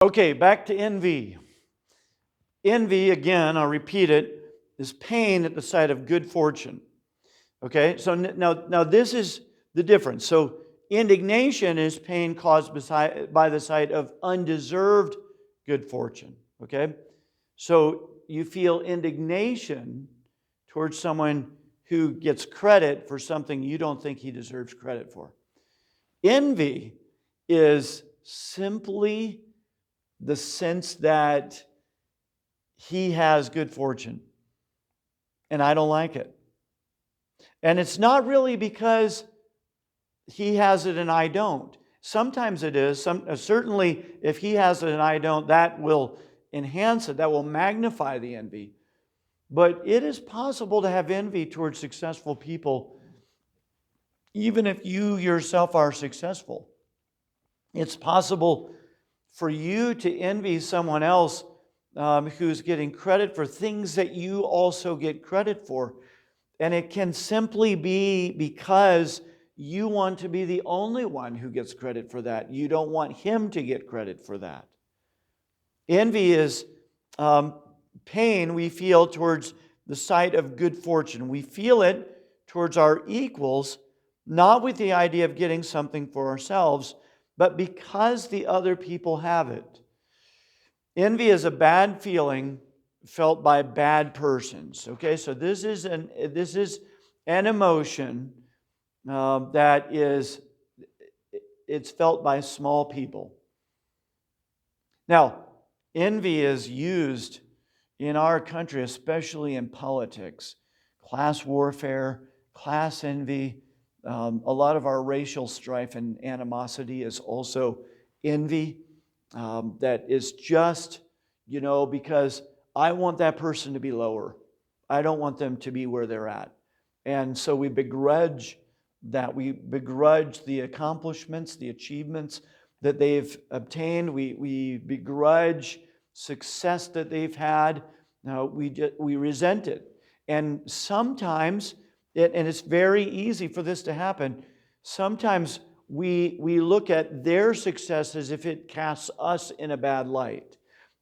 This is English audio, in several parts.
Okay, back to envy. Envy, again, I'll repeat it, is pain at the sight of good fortune. Okay, so now this is the difference. So indignation is pain caused by the sight of undeserved good fortune. Okay, so you feel indignation towards someone who gets credit for something you don't think he deserves credit for. Envy is simply the sense that he has good fortune and I don't like it. And it's not really because he has it and I don't. Sometimes it is. Certainly, if he has it and I don't, that will enhance it. That will magnify the envy. But it is possible to have envy towards successful people, even if you yourself are successful. It's possible for you to envy someone else who's getting credit for things that you also get credit for. And it can simply be because you want to be the only one who gets credit for that. You don't want him to get credit for that. Envy is pain we feel towards the sight of good fortune. We feel it towards our equals, not with the idea of getting something for ourselves, but because the other people have it. Envy is a bad feeling felt by bad persons. Okay, so this is an emotion that it's felt by small people. Now, envy is used in our country, especially in politics, class warfare, class envy. A lot of our racial strife and animosity is also envy. That is just, because I want that person to be lower. I don't want them to be where they're at. And so we begrudge that. We begrudge the accomplishments, the achievements that they've obtained. We begrudge success that they've had. We resent it. And sometimes, and it's very easy for this to happen, sometimes we look at their success as if it casts us in a bad light,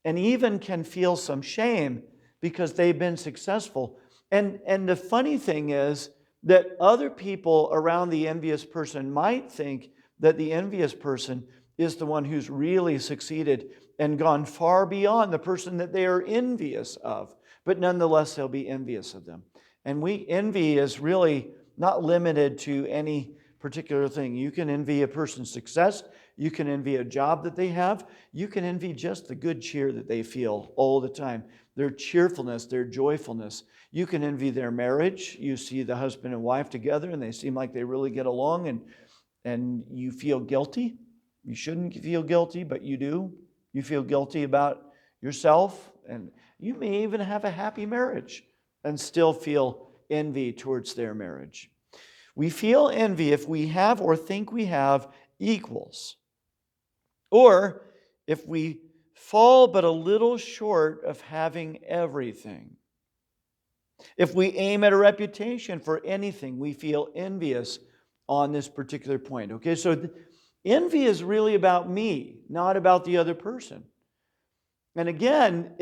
and even can feel some shame because they've been successful. And the funny thing is that other people around the envious person might think that the envious person is the one who's really succeeded and gone far beyond the person that they are envious of. But nonetheless, they'll be envious of them. And envy is really not limited to any particular thing. You can envy a person's success. You can envy a job that they have. You can envy just the good cheer that they feel all the time, their cheerfulness, their joyfulness. You can envy their marriage. You see the husband and wife together and they seem like they really get along, and you feel guilty. You shouldn't feel guilty, but you do. You feel guilty about yourself, and you may even have a happy marriage and still feel envy towards their marriage. We feel envy if we have or think we have equals, or if we fall but a little short of having everything. If we aim at a reputation for anything, we feel envious on this particular point. Okay, so envy is really about me, not about the other person. And again,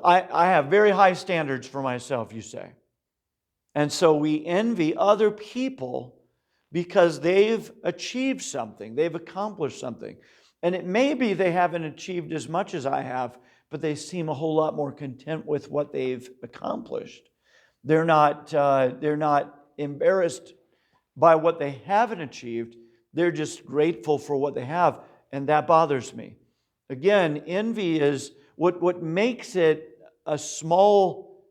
I have very high standards for myself, you say. And so we envy other people because they've achieved something, they've accomplished something. And it may be they haven't achieved as much as I have, but they seem a whole lot more content with what they've accomplished. They're not embarrassed by what they haven't achieved. They're just grateful for what they have, and that bothers me. Again, envy is what makes it a small,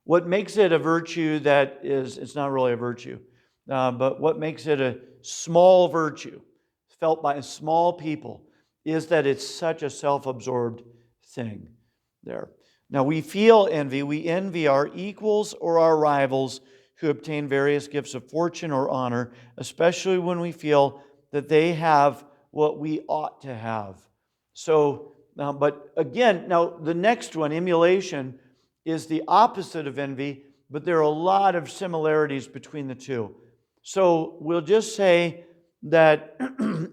what makes it a virtue that is, it's not really a virtue, but what makes it a small virtue felt by small people is that it's such a self-absorbed thing there. Now, we feel envy. We envy our equals or our rivals who obtain various gifts of fortune or honor, especially when we feel that they have what we ought to have. So, but again, now the next one, emulation, is the opposite of envy, but there are a lot of similarities between the two. So we'll just say that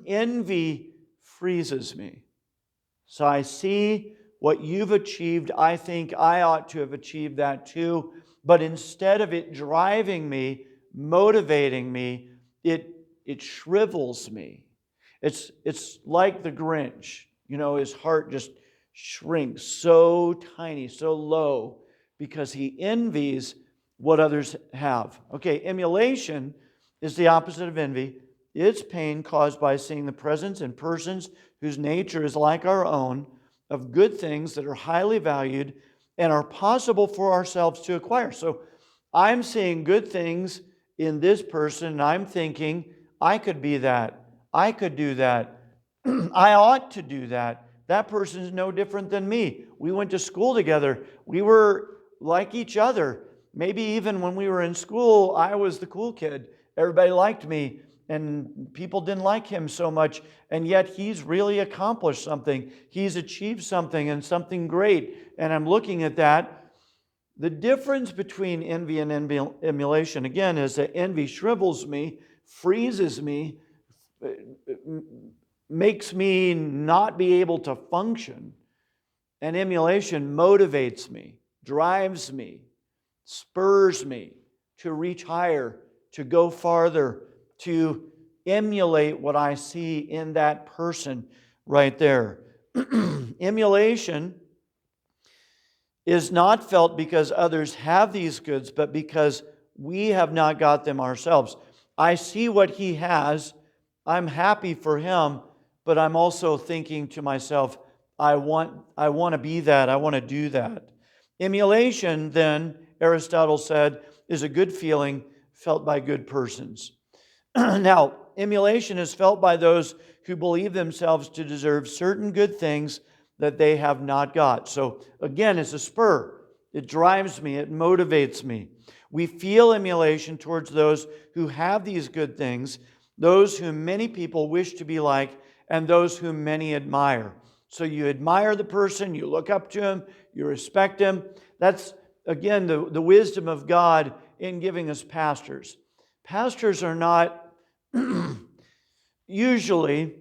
envy freezes me. So I see what you've achieved. I think I ought to have achieved that too. But instead of it driving me, motivating me, it shrivels me. It's like the Grinch. His heart just shrinks so tiny, so low, because he envies what others have. Okay, emulation is the opposite of envy. It's pain caused by seeing the presence in persons whose nature is like our own, of good things that are highly valued and are possible for ourselves to acquire. So I'm seeing good things in this person, and I'm thinking, I could be that. I could do that. I ought to do that. That person is no different than me. We went to school together. We were like each other. Maybe even when we were in school, I was the cool kid. Everybody liked me, and people didn't like him so much, and yet he's really accomplished something. He's achieved something, and something great. And I'm looking at that. The difference between envy and emulation, again, is that envy shrivels me, freezes me, makes me not be able to function. And emulation motivates me, drives me, spurs me to reach higher, to go farther, to emulate what I see in that person right there. Emulation is not felt because others have these goods, but because we have not got them ourselves. I see what he has. I'm happy for him, but I'm also thinking to myself, I want to be that. I want to do that. Emulation, then, Aristotle said, is a good feeling felt by good persons. Now, emulation is felt by those who believe themselves to deserve certain good things that they have not got. So, again, it's a spur. It drives me. It motivates me. We feel emulation towards those who have these good things, those whom many people wish to be like, and those whom many admire. So you admire the person, you look up to him, you respect him. That's, again, the wisdom of God in giving us pastors. Pastors are not, usually,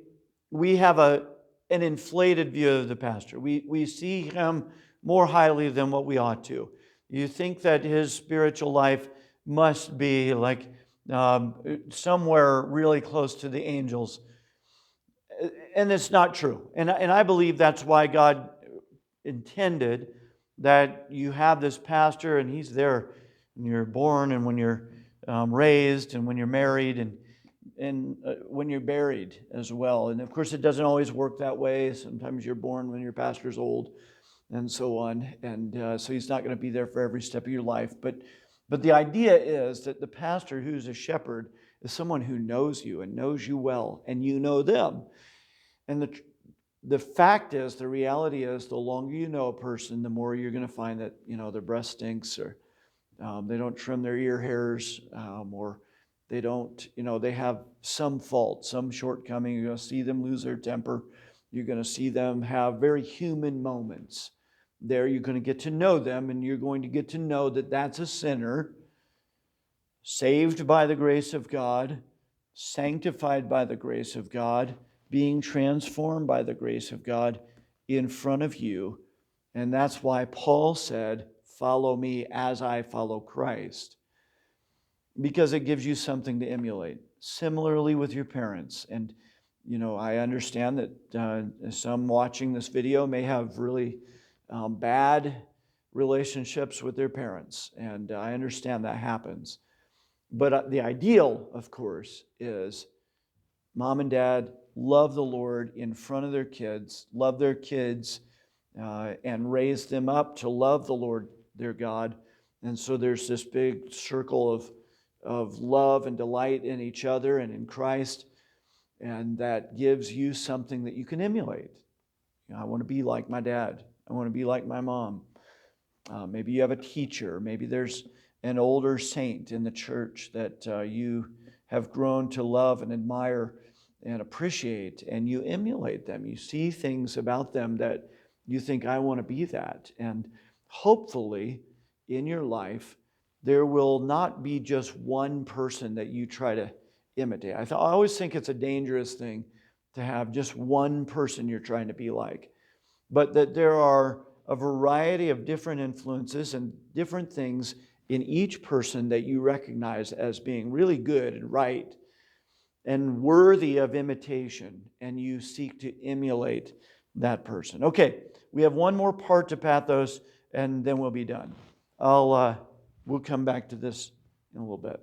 we have an inflated view of the pastor. We see him more highly than what we ought to. You think that his spiritual life must be like somewhere really close to the angels. And it's not true. And I believe that's why God intended that you have this pastor, and he's there when you're born and when you're raised and when you're married and when you're buried as well. And of course, it doesn't always work that way. Sometimes you're born when your pastor's old and so on. And so he's not going to be there for every step of your life. But the idea is that the pastor who's a shepherd is someone who knows you and knows you well, and you know them. And the fact is, the reality is, the longer you know a person, the more you're going to find that, their breath stinks, or they don't trim their ear hairs, or they don't, they have some fault, some shortcoming. You're going to see them lose their temper. You're going to see them have very human moments. There, you're going to get to know them, and you're going to get to know that that's a sinner, saved by the grace of God, sanctified by the grace of God, being transformed by the grace of God in front of you. And that's why Paul said, "Follow me as I follow Christ," because it gives you something to emulate. Similarly with your parents. And, I understand that some watching this video may have really bad relationships with their parents. And I understand that happens. But the ideal, of course, is mom and dad love the Lord in front of their kids, love their kids, and raise them up to love the Lord, their God. And so there's this big circle of love and delight in each other and in Christ, and that gives you something that you can emulate. I want to be like my dad. I want to be like my mom. Maybe you have a teacher. Maybe there's an older saint in the church that you have grown to love and admire and appreciate, and you emulate them. You see things about them that you think, I want to be that. And hopefully in your life, there will not be just one person that you try to imitate. I always think it's a dangerous thing to have just one person you're trying to be like, but that there are a variety of different influences and different things in each person that you recognize as being really good and right and worthy of imitation, and you seek to emulate that person. Okay, we have one more part to Pathos, and then we'll be done. We'll come back to this in a little bit.